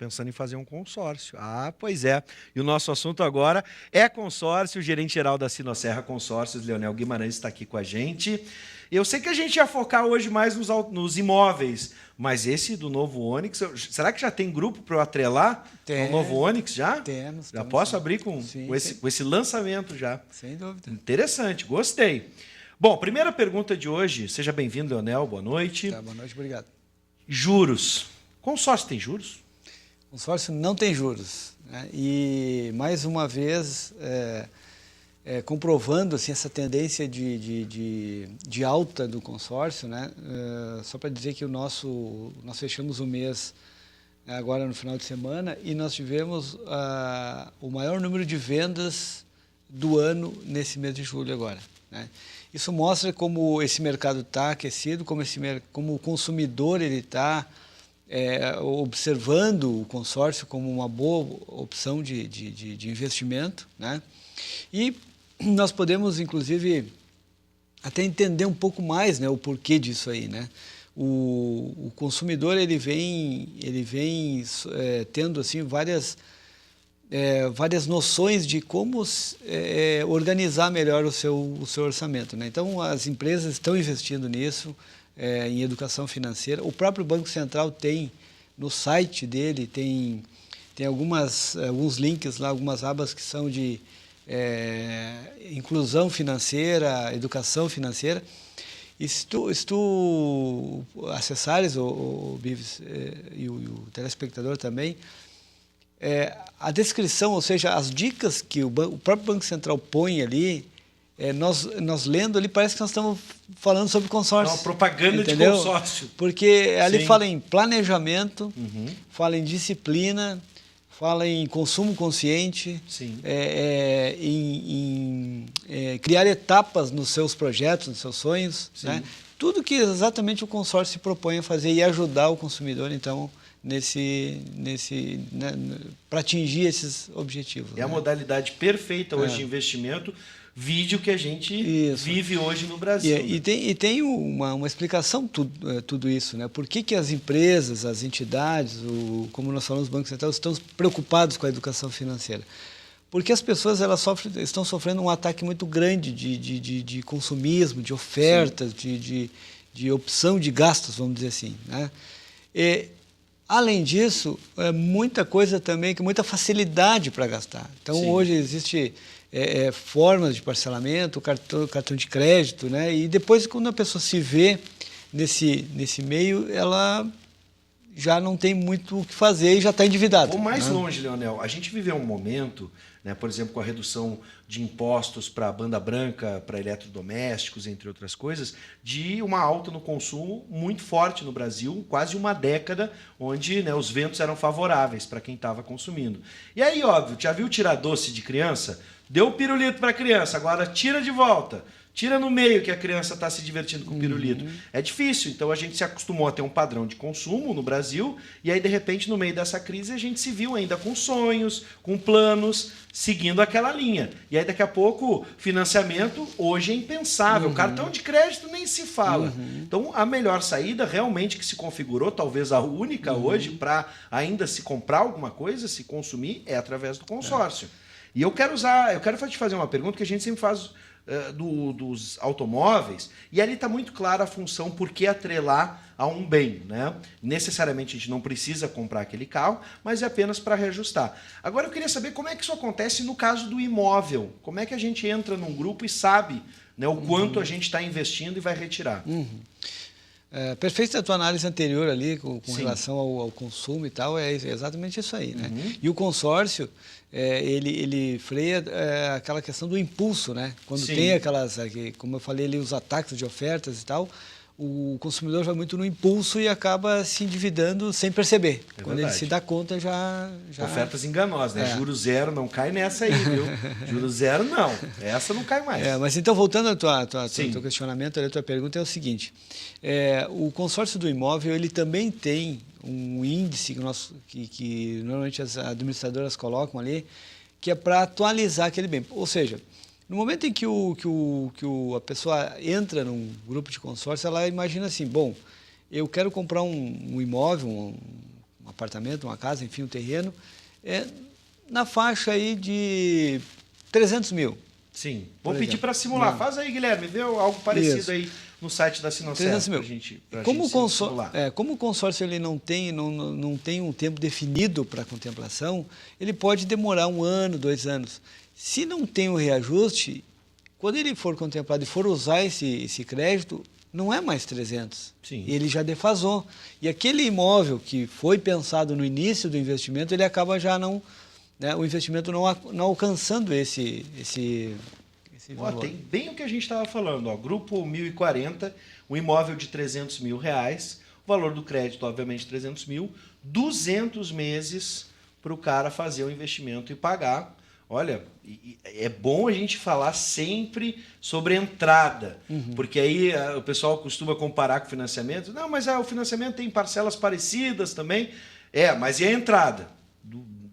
pensando em fazer um consórcio. Ah, pois é. E o nosso assunto agora é consórcio. O gerente-geral da Sinosserra Consórcios, Leonel Guimarães, está aqui com a gente. Eu sei que a gente ia focar hoje mais nos imóveis, mas esse do novo Onix, será que já tem grupo para eu atrelar ao novo Onix já? Temos. Já posso abrir com esse lançamento já? Sem dúvida. Interessante, gostei. Bom, primeira pergunta de hoje. Seja bem-vindo, Leonel. Boa noite. Tá, boa noite, obrigado. Juros. Consórcio tem juros? Consórcio não tem juros, né? E, mais uma vez, comprovando assim, essa tendência de alta do consórcio, né? Só para dizer que nós fechamos o mês agora no final de semana e nós tivemos o maior número de vendas do ano nesse mês de julho agora, né? Isso mostra como esse mercado está aquecido, como o consumidor ele está observando o consórcio como uma boa opção de investimento, né? E nós podemos, inclusive, até entender um pouco mais, né, o porquê disso aí, né? O consumidor ele vem tendo assim várias noções de como organizar melhor o seu orçamento, né? Então, as empresas estão investindo nisso, em educação financeira. O próprio Banco Central tem, no site dele, tem alguns links lá, algumas abas que são de inclusão financeira, educação financeira. E se tu acessares, o Bives, e o telespectador também, a descrição, ou seja, as dicas que o próprio Banco Central põe ali, nós lendo ali, parece que nós estamos falando sobre consórcio. É uma propaganda, entendeu? de consórcio. Porque ali Sim. fala em planejamento, fala em disciplina, fala em consumo consciente, Sim. em criar etapas nos seus projetos, nos seus sonhos, né? Tudo que exatamente o consórcio se propõe a fazer e ajudar o consumidor, então, para atingir esses objetivos. É a modalidade perfeita hoje de investimento, vídeo que a gente vive hoje no Brasil. E tem uma explicação tudo isso, né? Por que as empresas, as entidades, como nós falamos, os bancos centrais, estão preocupados com a educação financeira? Porque as pessoas estão sofrendo um ataque muito grande de consumismo, de ofertas, de opção de gastos, vamos dizer assim, né? Além disso, muita coisa também, muita facilidade para gastar. Então, hoje existe formas de parcelamento, cartão de crédito, né? E depois, quando a pessoa se vê nesse meio, ela já não tem muito o que fazer e já está endividada. Ou mais longe, Leonel, a gente viveu um momento, né, por exemplo, com a redução de impostos para a banda branca, para eletrodomésticos, entre outras coisas, de uma alta no consumo muito forte no Brasil, quase uma década, onde, né, os ventos eram favoráveis para quem estava consumindo. E aí, óbvio, já viu tirar doce de criança? Deu o pirulito para a criança, agora tira de volta. Tira no meio que a criança está se divertindo com o pirulito. É difícil, então a gente se acostumou a ter um padrão de consumo no Brasil e aí, de repente, no meio dessa crise, a gente se viu ainda com sonhos, com planos, seguindo aquela linha. E aí, daqui a pouco, financiamento hoje é impensável. Cartão de crédito nem se fala. Então, a melhor saída realmente que se configurou, talvez a única hoje, para ainda se comprar alguma coisa, se consumir, é através do consórcio. E eu quero te fazer uma pergunta que a gente sempre faz dos automóveis, e ali está muito clara a função por que atrelar a um bem, né? Necessariamente a gente não precisa comprar aquele carro, mas é apenas para reajustar. Agora eu queria saber como é que isso acontece no caso do imóvel. Como é que a gente entra num grupo e sabe, né, o quanto a gente está investindo e vai retirar? Perfeita a tua análise anterior ali com relação ao consumo e tal, é exatamente isso aí, né? E o consórcio, ele freia aquela questão do impulso, né? Quando tem aquelas, como eu falei ali, os ataques de ofertas e tal, o consumidor vai muito no impulso e acaba se endividando sem perceber. Quando ele se dá conta, já... Ofertas enganosas, né? Juro zero, não cai nessa aí, viu? Juro zero, não. Essa não cai mais. Mas então, voltando ao teu questionamento, a tua pergunta é o seguinte. O consórcio do imóvel, ele também tem um índice que normalmente as administradoras colocam ali, que é para atualizar aquele bem. Ou seja, no momento em que a pessoa entra num grupo de consórcio, ela imagina assim, bom, eu quero comprar um imóvel, apartamento, uma casa, enfim, um terreno, na faixa aí de 300 mil. Sim. Vou pedir para simular. Faz aí, Guilherme, vê algo parecido aí no site da Sinosserra para a gente simular. Como o consórcio ele não tem um tempo definido para a contemplação, ele pode demorar 1 ano, 2 anos. Se não tem o reajuste, quando ele for contemplado e for usar esse crédito, não é mais 300. Sim. Ele já defasou. E aquele imóvel que foi pensado no início do investimento, ele acaba já não... Né, o investimento não alcançando esse valor. Tem bem o que a gente estava falando. Grupo 1040, um imóvel de 300 mil reais, o valor do crédito, obviamente, 300 mil, 200 meses para o cara fazer o investimento e pagar. Olha, é bom a gente falar sempre sobre entrada, porque aí o pessoal costuma comparar com o financiamento. Não, mas o financiamento tem parcelas parecidas também. Mas e a entrada?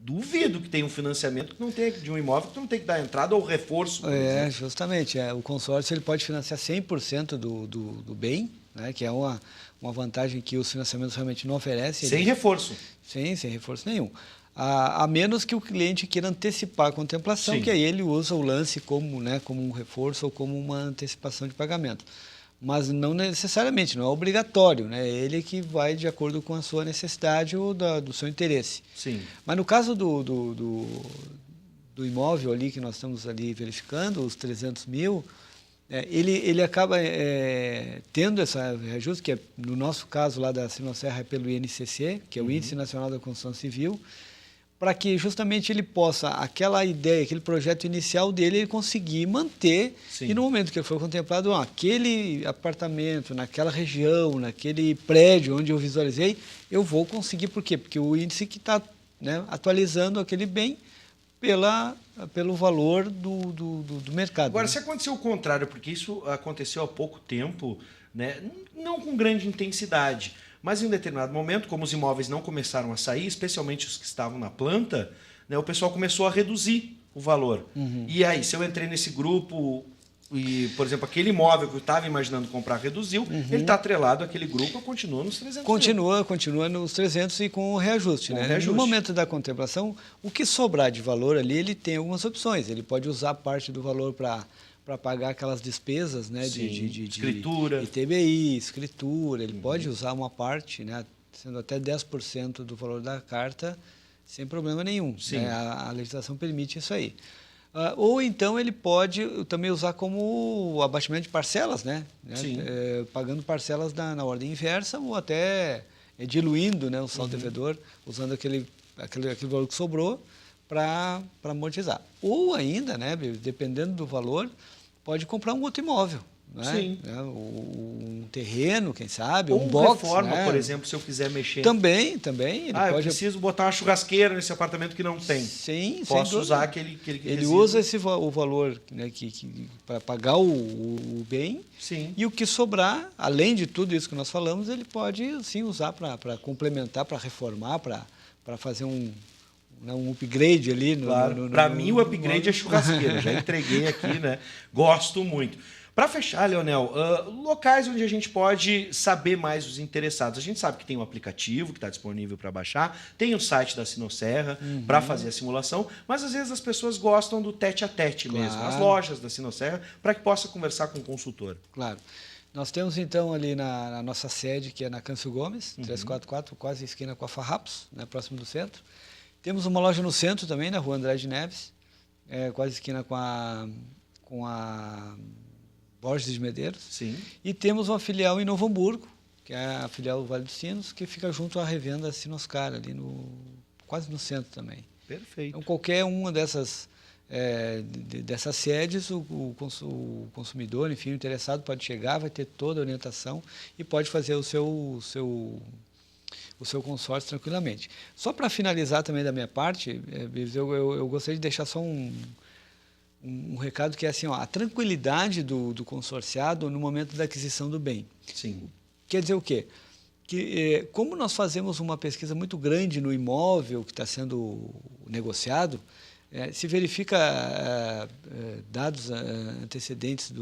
Duvido que tenha um financiamento que não tem, de um imóvel que não tem que dar entrada ou reforço. Justamente. O consórcio ele pode financiar 100% do bem, né, que é uma vantagem que os financiamentos realmente não oferecem. Sem reforço. Sem reforço nenhum. A menos que o cliente queira antecipar a contemplação, que aí ele usa o lance como um reforço ou como uma antecipação de pagamento. Mas não necessariamente, não é obrigatório, né? É ele que vai de acordo com a sua necessidade ou do seu interesse. Sim. Mas no caso do imóvel ali que nós estamos ali verificando, os 300 mil, ele acaba tendo esse reajuste, que no nosso caso lá da Sinosserra é pelo INCC, que é o Índice Nacional da Construção Civil, para que justamente ele possa, aquela ideia, aquele projeto inicial dele, ele conseguir manter. Sim. E no momento que ele for contemplado, aquele apartamento, naquela região, naquele prédio onde eu visualizei, eu vou conseguir. Por quê? Porque o índice que está atualizando aquele bem pelo valor do mercado. Agora, se aconteceu o contrário, porque isso aconteceu há pouco tempo, né? Não com grande intensidade, mas em um determinado momento, como os imóveis não começaram a sair, especialmente os que estavam na planta, né, o pessoal começou a reduzir o valor. E aí, se eu entrei nesse grupo e, por exemplo, aquele imóvel que eu estava imaginando comprar reduziu, ele está atrelado àquele grupo, continua nos 300 mil. Continua nos 300 e com o reajuste. No momento da contemplação, o que sobrar de valor ali, ele tem algumas opções. Ele pode usar parte do valor para pagar aquelas despesas, né, de escritura, ITBI, escritura. Ele pode usar uma parte, né, sendo até 10% do valor da carta, sem problema nenhum. Né? A legislação permite isso aí. Ou então ele pode também usar como abatimento de parcelas, né? Pagando parcelas na ordem inversa ou até diluindo, né, o saldo devedor, usando aquele valor que sobrou para amortizar. Ou ainda, né, dependendo do valor, pode comprar um outro imóvel. Né? Sim. Um terreno, quem sabe, ou um box. Reforma, né? por exemplo, se eu quiser mexer. Também. Eu preciso botar uma churrasqueira nesse apartamento que não tem. Sim, posso usar aquele ele usa o valor, né, para pagar o bem. Sim. E o que sobrar, além de tudo isso que nós falamos, ele pode sim usar para complementar, para reformar, para fazer um upgrade ali. Claro, para mim o upgrade é churrasqueira, já entreguei aqui, né? Gosto muito. Para fechar, Leonel, locais onde a gente pode saber mais os interessados. A gente sabe que tem um aplicativo que está disponível para baixar, tem o site da Sinosserra para fazer a simulação, mas às vezes as pessoas gostam do tete-a-tete mesmo, as lojas da Sinosserra, para que possa conversar com o consultor. Claro. Nós temos, então, ali na nossa sede, que é na Câncio Gomes, 344, quase esquina com a Farrapos, né, próximo do centro. Temos uma loja no centro também, na Rua Andrade Neves, quase esquina com a Borges de Medeiros. Sim. E temos uma filial em Novo Hamburgo, que é a filial do Vale dos Sinos, que fica junto à revenda Sinoscar, ali quase no centro também. Perfeito. Então, qualquer uma dessas sedes, o consumidor, enfim, o interessado pode chegar, vai ter toda a orientação e pode fazer o seu consórcio tranquilamente. Só para finalizar também da minha parte, eu gostaria de deixar só um recado que é assim, a tranquilidade do consorciado no momento da aquisição do bem. Sim. Quer dizer o quê? Que como nós fazemos uma pesquisa muito grande no imóvel que está sendo negociado, se verifica dados antecedentes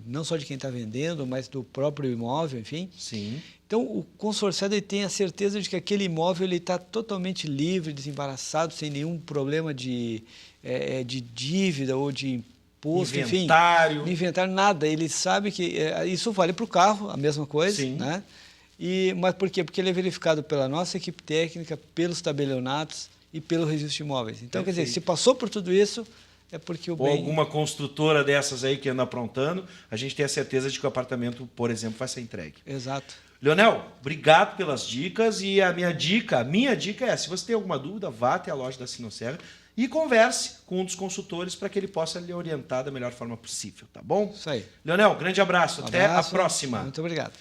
não só de quem está vendendo, mas do próprio imóvel, enfim. Sim. Então, o consorciado ele tem a certeza de que aquele imóvel está totalmente livre, desembaraçado, sem nenhum problema de dívida ou de imposto, inventário. Enfim. Inventário, nada. Ele sabe que isso vale para o carro, a mesma coisa. Sim. Né? Mas por quê? Porque ele é verificado pela nossa equipe técnica, pelos tabelionatos e pelo registro de imóveis. Então, Perfeito. quer dizer, se passou por tudo isso, é porque o Ou bem... alguma construtora dessas aí que anda aprontando, a gente tem a certeza de que o apartamento, por exemplo, vai ser entregue. Exato. Leonel, obrigado pelas dicas. E a minha dica é, se você tem alguma dúvida, vá até a loja da Sinosserra e converse com um dos consultores para que ele possa lhe orientar da melhor forma possível, tá bom? Isso aí. Leonel, grande abraço. Até a próxima. Muito obrigado.